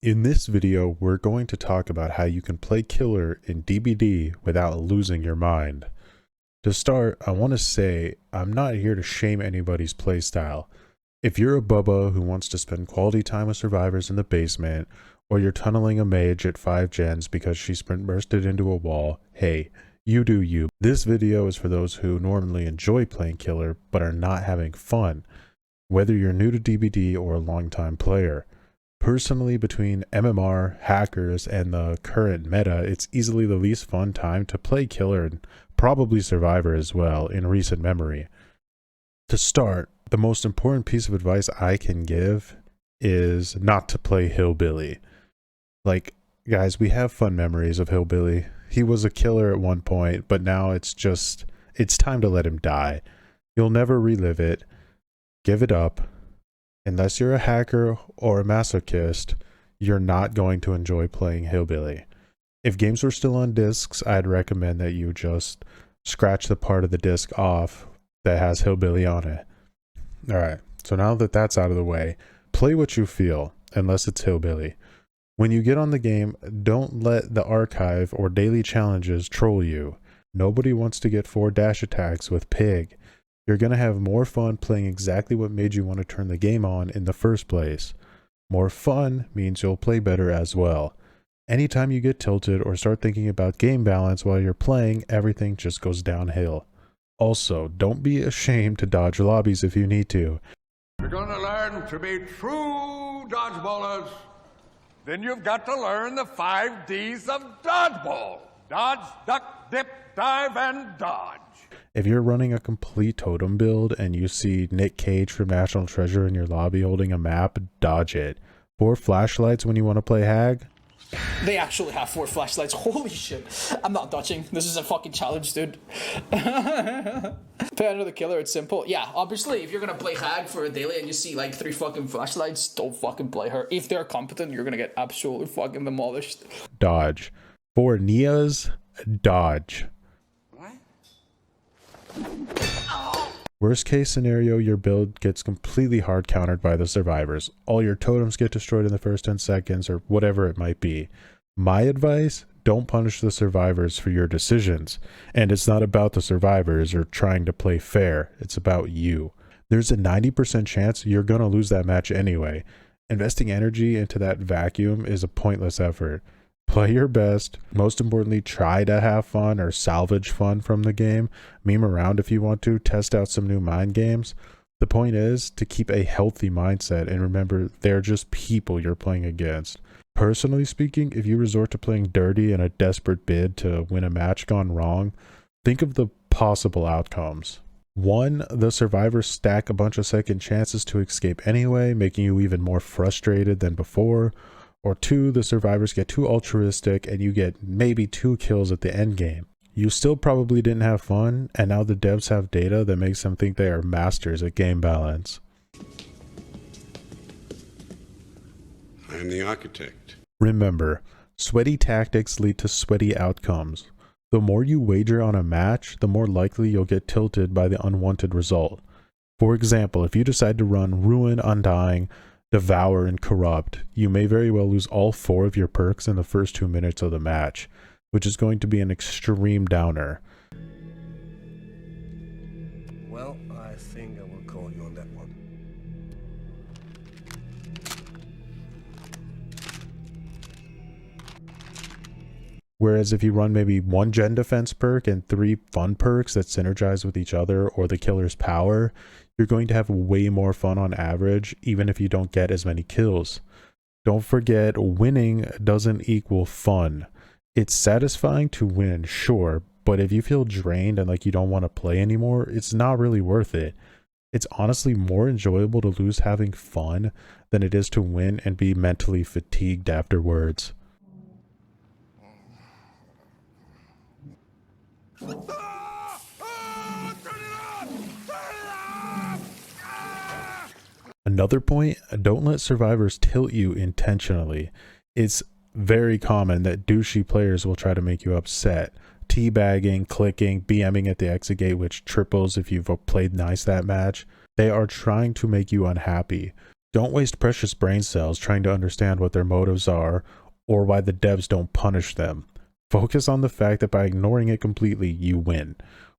In this video, we're going to talk about how you can play killer in DBD without losing your mind. To start, I want to say I'm not here to shame anybody's playstyle. If you're a bubba who wants to spend quality time with survivors in the basement, or you're tunneling a mage at 5 gens because she sprint bursted into a wall, hey, you do you. This video is for those who normally enjoy playing killer but are not having fun, whether you're new to DBD or a longtime player. Personally, between MMR, hackers, and the current meta, it's easily the least fun time to play killer and probably survivor as well in recent memory. To start, the most important piece of advice I can give is not to play Hillbilly. Like, guys, we have fun memories of Hillbilly. He was a killer at one point, but now it's time to let him die. You'll never relive it. Give it up. Unless you're a hacker or a masochist, you're not going to enjoy playing Hillbilly. If games were still on discs, I'd recommend that you just scratch the part of the disc off that has Hillbilly on it. Alright, so now that that's out of the way, play what you feel, unless it's Hillbilly. When you get on the game, don't let the archive or daily challenges troll you. Nobody wants to get 4 dash attacks with Pig. You're going to have more fun playing exactly what made you want to turn the game on in the first place. More fun means you'll play better as well. Anytime you get tilted or start thinking about game balance while you're playing, everything just goes downhill. Also, don't be ashamed to dodge lobbies if you need to. You're going to learn to be true dodgeballers. Then you've got to learn the 5 Ds of dodgeball. Dodge, duck, dip, dive, and dodge. If you're running a complete totem build and you see Nick Cage from National Treasure in your lobby holding a map, dodge it. 4 flashlights when you want to play Hag? They actually have 4 flashlights. Holy shit. I'm not dodging. This is a fucking challenge, dude. Play under the killer, it's simple. Yeah, obviously, if you're gonna play Hag for a daily and you see like 3 fucking flashlights, don't fucking play her. If they're competent, you're gonna get absolutely fucking demolished. Dodge. 4 Nias, dodge. Worst case scenario, your build gets completely hard countered by the survivors. All your totems get destroyed in the first 10 seconds or whatever it might be. My advice, don't punish the survivors for your decisions. And it's not about the survivors or trying to play fair. It's about you. There's a 90% chance you're going to lose that match anyway. Investing energy into that vacuum is a pointless effort. Play your best. Most importantly, try to have fun or salvage fun from the game. Meme around if you want to. Test out some new mind games. The point is to keep a healthy mindset and remember they're just people you're playing against. Personally speaking, if you resort to playing dirty in a desperate bid to win a match gone wrong, think of the possible outcomes. 1, the survivors stack a bunch of second chances to escape anyway, making you even more frustrated than before. Or 2, the survivors get too altruistic and you get maybe 2 kills at the end game. You still probably didn't have fun, and now the devs have data that makes them think they are masters at game balance. I am the architect. Remember, sweaty tactics lead to sweaty outcomes. The more you wager on a match, the more likely you'll get tilted by the unwanted result. For example, if you decide to run Ruin, Undying, Devour, and Corrupt, you may very well lose all 4 of your perks in the first 2 minutes of the match, which is going to be an extreme downer. Well, I think I will call you on that one. Whereas if you run maybe 1 gen defense perk and 3 fun perks that synergize with each other or the killer's power, you're going to have way more fun on average, even if you don't get as many kills. Don't forget, winning doesn't equal fun. It's satisfying to win, sure, but if you feel drained and like you don't want to play anymore, it's not really worth it. It's honestly more enjoyable to lose having fun than it is to win and be mentally fatigued afterwards. Another point, don't let survivors tilt you intentionally. It's very common that douchey players will try to make you upset. Teabagging, clicking, BMing at the exit gate, which triples if you've played nice that match. They are trying to make you unhappy. Don't waste precious brain cells trying to understand what their motives are or why the devs don't punish them. Focus on the fact that by ignoring it completely, you win.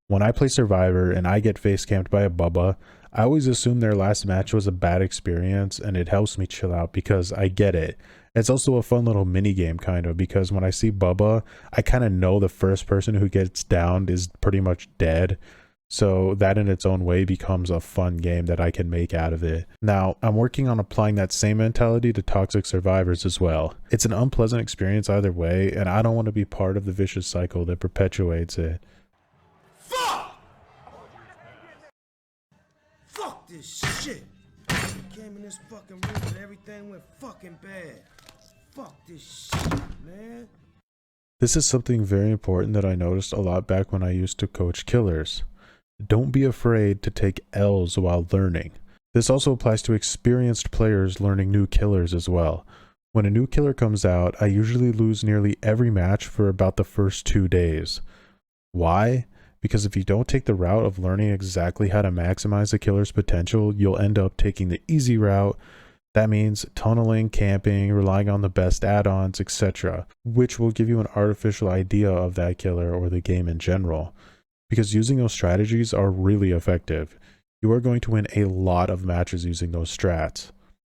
When I play Survivor and I get face camped by a Bubba, I always assume their last match was a bad experience, and it helps me chill out because I get it. It's also a fun little mini game kind of, because when I see Bubba, I kind of know the first person who gets downed is pretty much dead. So that in its own way becomes a fun game that I can make out of it. Now, I'm working on applying that same mentality to toxic survivors as well. It's an unpleasant experience either way, and I don't want to be part of the vicious cycle that perpetuates it. Fuck this shit! Came in this fucking room and everything went fucking bad. Fuck this shit, man. This is something very important that I noticed a lot back when I used to coach killers. Don't be afraid to take L's while learning. This also applies to experienced players learning new killers as well. When a new killer comes out, I usually lose nearly every match for about the first 2 days. Why? Because if you don't take the route of learning exactly how to maximize the killer's potential, you'll end up taking the easy route. That means tunneling, camping, relying on the best add-ons, etc., which will give you an artificial idea of that killer or the game in general. Because using those strategies are really effective. You are going to win a lot of matches using those strats.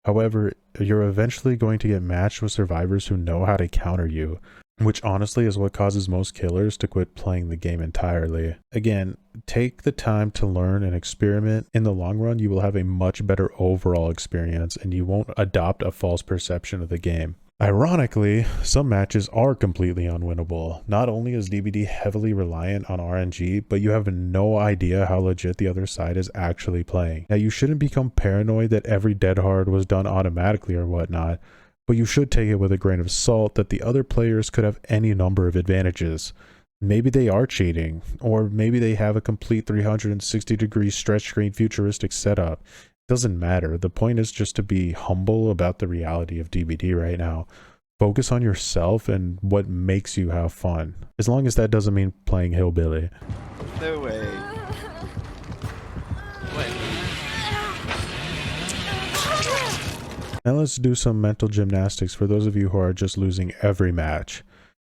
However, you're eventually going to get matched with survivors who know how to counter you, which honestly is what causes most killers to quit playing the game entirely. Again, take the time to learn and experiment. In the long run, you will have a much better overall experience and you won't adopt a false perception of the game. Ironically, some matches are completely unwinnable. Not only is DBD heavily reliant on RNG, but you have no idea how legit the other side is actually playing. Now, you shouldn't become paranoid that every dead hard was done automatically or whatnot, but you should take it with a grain of salt that the other players could have any number of advantages. Maybe they are cheating, or maybe they have a complete 360-degree stretch screen futuristic setup. Doesn't matter. The point is just to be humble about the reality of DBD right now. Focus on yourself and what makes you have fun. As long as that doesn't mean playing hillbilly. No way. Now let's do some mental gymnastics for those of you who are just losing every match.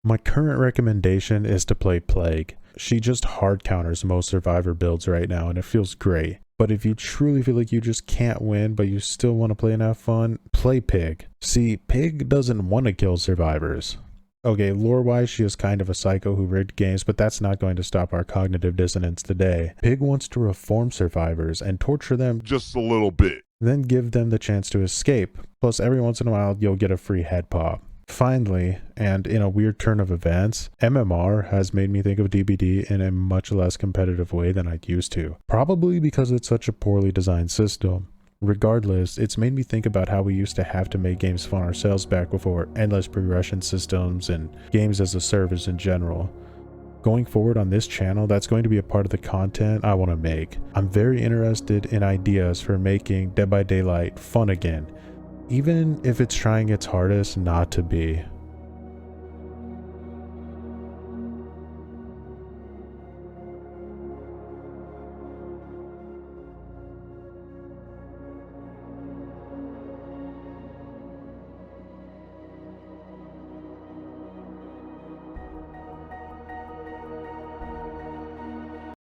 My current recommendation is to play Plague. She just hard counters most Survivor builds right now and it feels great. But if you truly feel like you just can't win, but you still want to play and have fun, play Pig. See, Pig doesn't want to kill survivors. Okay, lore-wise, she is kind of a psycho who rigged games, but that's not going to stop our cognitive dissonance today. Pig wants to reform survivors and torture them just a little bit, then give them the chance to escape. Plus, every once in a while, you'll get a free head pop. Finally, and in a weird turn of events, MMR has made me think of DBD in a much less competitive way than I'd used to. Probably because it's such a poorly designed system. Regardless, it's made me think about how we used to have to make games fun ourselves back before endless progression systems and games as a service in general. Going forward on this channel, that's going to be a part of the content I want to make. I'm very interested in ideas for making Dead by Daylight fun again, even if it's trying its hardest not to be.